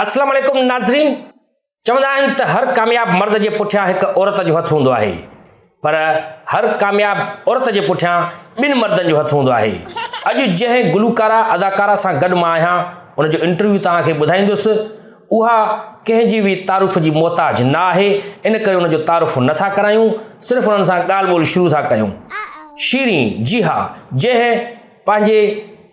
अस्सलाम वालेकुम नाज़रीन। चवंदा आहिनि त हर कामयाब मर्द जे पुठियां हिकु औरत जो हथ हूंदो आहे, पर हर कामयाब औरत जे पुठियां ॿिनि मर्दनि जो हथ हूंदो आहे। अॼु जंहिं गुलकारा अदाकारा सां गॾु मां आहियां उन जो इंटरव्यू तव्हांखे ॿुधाईंदुसि। उहा कंहिंजी बि तारीफ़ जी मोहताज न आहे, इन करे उन जो तारीफ़ नथा करायूं, सिर्फ़ु उन्हनि सां ॻाल्हि ॿोल शुरू था कयूं। शीरी, जी हा, जंहिं पंहिंजे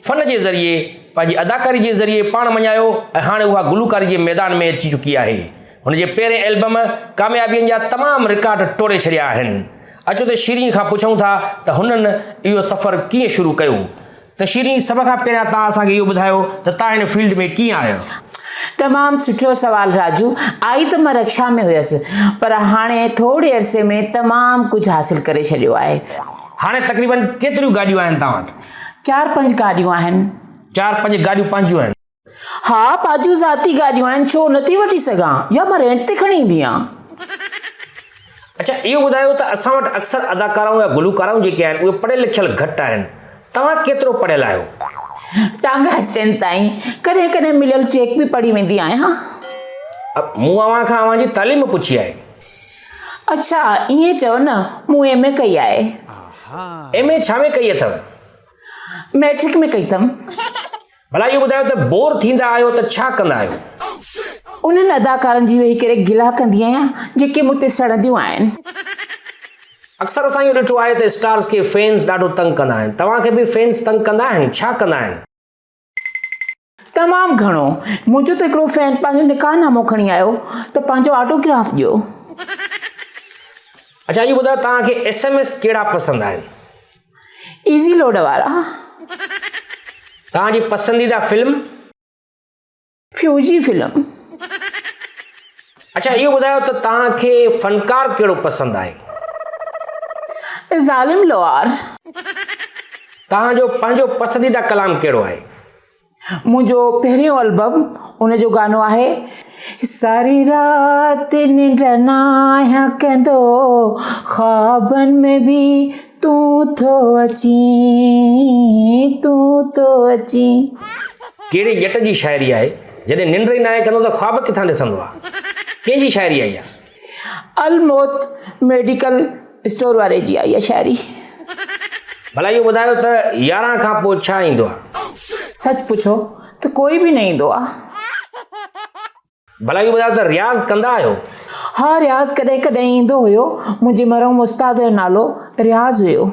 फ़न जे ज़रिए पंहिंजी अदाकारी जे ज़रिए पाण मञायो ऐं हाणे उहा गुलकारी जे मैदान में अची चुकी आहे। हुनजे पहिरें एल्बम कामयाबियुनि जा तमामु रिकॉर्ड टोड़े छॾिया आहिनि। अचो त शीरी खां पुछूं था त हुननि इहो सफ़र कीअं शुरू कयो। त शीरी, सभ खां पहिरियां तव्हां असांखे इहो ॿुधायो त तव्हां हिन फील्ड में कीअं आहियो। तमामु सुठो सवाल राजू। आई त मां रक्षा में हुयसि, पर हाणे थोरे अरसे में तमामु कुझु हासिल करे छॾियो आहे। हाणे तक़रीबन केतिरियूं गाॾियूं आहिनि तव्हां वटि? 4-5 गाॾियूं आहिनि। 4-5 गाॾियूं पंहिंजियूं आहिनि? हा, पंहिंजूं ज़ाती गाॾियूं आहिनि, छो नथी वठी सघां, या मां रेंट ते खणी ईंदी आहियां। अच्छा, इहो ॿुधायो त असां वटि अक्सर अदाकाराऊं या गुलकाराऊं जेके आहिनि उहे पढ़ियल लिखियल घटि आहिनि। तव्हां केतिरो पढ़ियल आहियो? टांगा स्टैंड ताईं, कॾहिं कॾहिं मिलियल चेक बि पढ़ी वेंदी आहियां। मूं अव्हां खां अव्हां जी तालीम पुछी आहे। अच्छा, ईअं चओ न, मूं MA कई आहे। MA छा में कई अथव? मैट्रिक में कई अथमि। भला इहो ॿुधायो त बोर थींदा आहियो त छा कंदा आहियो? उन्हनि अदाकारनि जी वेही करे गिला कंदी आहियां जेके मूं ते सड़ंदियूं आहिनि। अक्सर असां इहो ॾिठो आहे त स्टार्स खे फैन्स ॾाढो तंग कंदा आहिनि। तव्हांखे बि फैन्स तंग कंदा आहिनि? छा कंदा आहिनि? तमामु घणो। मुंहिंजो त हिकिड़ो फैन पंहिंजो निकाहनामो खणी आयो त पंहिंजो ऑटोग्राफ ॾियो। अच्छा, इहो ॿुधायो तव्हांखे SMS कहिड़ा पसंदि आहिनि? ईज़ी लोड वारा। तव्हांजी पसंदीदा फिल्म? Fuji film. अच्छा, इहो ॿुधायो त तव्हांखे फ़नकार कहिड़ो पसंदि आहे? ज़ालिम लोहार। तव्हांजो पंहिंजो पसंदीदा कलाम कहिड़ो आहे? मुंहिंजो पहिरियों एल्बम, उन जो गानो आहे, सारी रात निंड न आहियां कंदो, ख्वाबनि में बि तूं थो अची, तूं थो अची। कहिड़े ॼट जी शाइरी आहे? जॾहिं निंड ई न आहे कंदो त ख्वाब किथां ॾिसंदो आहे? कंहिंजी शाइरी आहे इहा? अलमौत मेडिकल स्टोर वारे जी आहे इहा शाइरी। भला इहो ॿुधायो त 11 खां पोइ छा ईंदो आहे? सच पुछो त कोई बि न ईंदो आहे। भला इहो ॿुधायो त रियाज़ कंदा आहियो? हा, रियाज़ कॾहिं कॾहिं ईंदो हुयो। मुंहिंजे मरहूम उस्ताद जो नालो रियाज़ हुयो।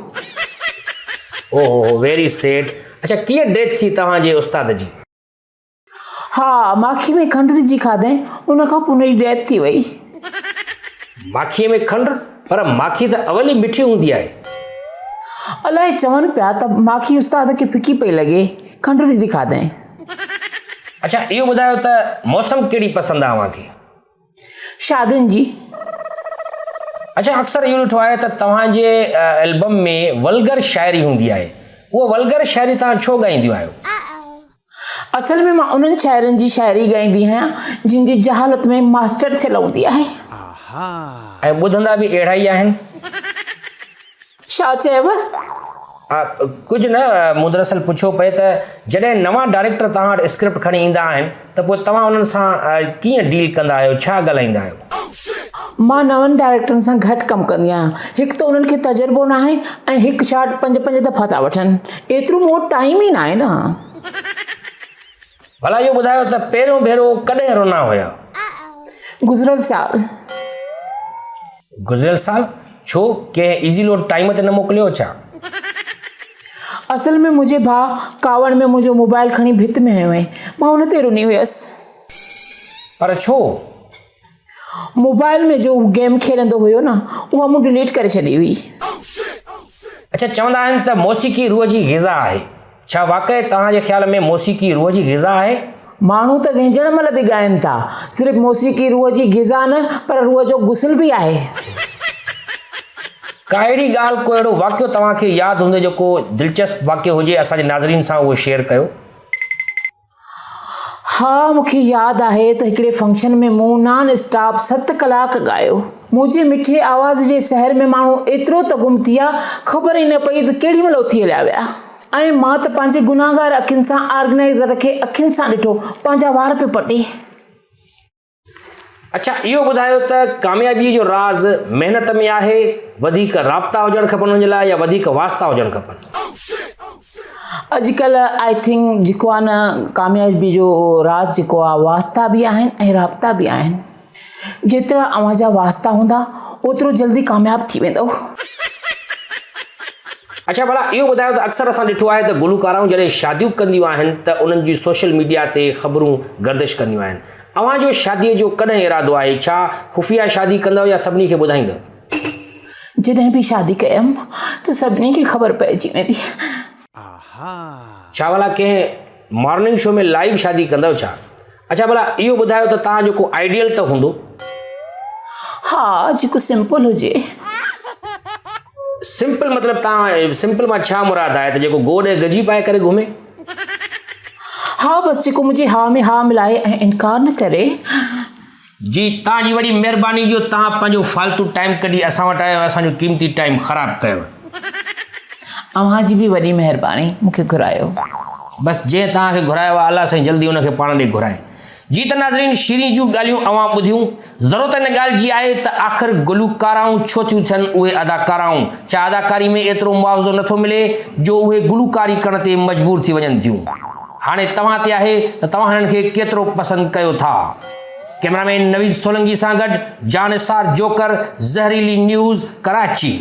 ओहो, वेरी सैड। अच्छा, कीअं डेथ थी तव्हांजे उस्ताद जी? हा, माखी में खंड विझी खाधई, उन खां पोइ उनजी डेथ थी वई। माखीअ में खंड? पर माखी त अवल ई मिठी हूंदी आहे। अलाए चवनि पिया त माखी उस्ताद खे फिकी पई लॻे, खंड विझी खाधई। अच्छा, इहो ॿुधायो त मौसम कहिड़ी पसंदि आहे अव्हांखे? शादियुनि जी। अच्छा, अक्सर इहो ॾिठो आहे त तव्हांजे एल्बम में वल्गर शाइरी हूंदी आहे। उहा वल्गर शाइरी तव्हां छो ॻाईंदियूं आहियो? असल में मां उन्हनि शाइरनि जी शाइरी ॻाईंदी आहियां जिन जी जहालत में मास्टर थियल हूंदी आहे। ऐं ॿुधंदा बि अहिड़ा ई आहिनि? छा चयव? कुझु न, मूं दरअसल पुछो पए त जॾहिं नवां डायरेक्टर तव्हां वटि स्क्रिप्ट खणी ईंदा आहिनि त पोइ तव्हां उन्हनि सां कीअं डील कंदा आहियो, छा ॻाल्हाईंदा आहियो? मां नवनि डायरेक्टरनि सां घटि कमु कंदी आहियां। हिकु त उन्हनि खे तजुर्बो न आहे ऐं हिकु शॉट 5-5 दफ़ा था वठनि। एतिरो मूं वटि टाइम ई न आहे न। भला इहो ॿुधायो त पहिरियों भेरो कॾहिं रोना हुया? गुज़िरियल साल। गुज़िरियल साल? छो, कंहिं ईज़ी लोड टाइम ते न मोकिलियो छा? असल में मुंहिंजे भाउ कावड़ में मुंहिंजो मोबाइल खणी भित में हयो हुई, मां हुन ते रुनी हुयसि। पर छो? मोबाइल में जो गेम खेॾंदो हुयो न, उहा मूं डिलीट करे छॾी हुई। अच्छा, चवंदा आहिनि त मौसीक़ी रूह जी ग़िज़ा आहे। छा वाक़ई तव्हांजे ख़्याल में मौसीक़ी रूह जी ग़िज़ा आहे? माण्हू त वेंझण महिल बि ॻाइनि था, सिर्फ़ु मौसीक़ी रूह जी ग़िज़ा न, पर रूह जो गुस्ल बि आहे। का अहिड़ी ॻाल्हि, को अहिड़ो वाक़ियो तव्हांखे यादि हूंदो जेको दिलचस्प वाक़ियो हुजे, असांजे नाज़रीन सां उहो शेयर कयो। हा, मूंखे यादि आहे त हिकिड़े फंक्शन में मूं नॉन स्टॉप 7 कलाक ॻायो। मुंहिंजे मिठे आवाज़ जे सहर में माण्हू एतिरो त गुम थी विया, ख़बर ई न पई त केॾी महिल उथी हलिया विया। ऐं मां त पंहिंजे गुनाहगार अखियुनि सां ऑर्गेनाइज़र खे अखियुनि सां ॾिठो, पंहिंजा वार पियो पटे। अच्छा इहो ॿुधायो त कामयाबीअ जो राज़ महिनत में आहे, वधीक राब्ता हुजणु खपनि हुन जे लाइ, या वधीक वास्ता हुजणु खपनि? अॼुकल्ह आई थिंक जेको आहे न कामयाबी जो राज़ जेको आहे वास्ता बि आहिनि ऐं राब्ता बि आहिनि। जेतिरा अव्हां जा वास्ता हूंदा ओतिरो जल्दी कामयाबु थी वेंदो। अच्छा भला इहो ॿुधायो त अक्सर असां ॾिठो आहे त गुलकाराऊं जॾहिं शादियूं कंदियूं आहिनि त उन्हनि जी सोशल मीडिया ते ख़बरूं गर्दिश कंदियूं आहिनि। अव्हां जो शादीअ जो कॾहिं इरादो आहे? छा ख़ुफ़िया शादी कंदव या सभिनी खे ॿुधाईंदव? जॾहिं बि शादी कयमि त सभिनी खे ख़बर पइजी वेंदी। छा भला कंहिं मॉर्निंग शो में लाइव शादी कंदव छा? अच्छा भला इहो ॿुधायो त तव्हां जेको आइडियल त हूंदो? हा, जेको सिंपल हुजे। सिंपल मतिलबु तव्हां सिंपल मां छा मुराद आहे? त जेको गोॾे गजी पाए करे घुमे? हा, बसि जेको मुंहिंजे हा में हा मिलाए ऐं इनकार न करे। जी तव्हांजी वॾी महिरबानी जो तव्हां पंहिंजो फालतू टाइम कढी असां वटि आयो, असांजो क़ीमती टाइम ख़राबु कयो। अव्हां जी बि वॾी महिरबानी, मूंखे घुरायो। बसि जंहिं तव्हांखे घुरायो आहे अलाह साईं जल्दी उनखे पाण ॾे घुराए। जी त नाज़रीन, शीरी जूं ॻाल्हियूं अव्हां ॿुधियूं। ज़रूरत हिन ॻाल्हि जी आहे त आख़िर गुलकाराऊं छो थियूं थियनि उहे अदाकाराऊं? छा अदाकारी में एतिरो मुआवज़ो नथो मिले जो उहे गुलकारी करण ते मजबूर थी वञनि थियूं? हाणे तव्हां ते आहे त तव्हां हिननि खे केतिरो पसंदि कयो था। कैमरामैन नवीद सोलंकी सां गॾु जान निसार जोकर, ज़हरीली न्यूज़, कराची।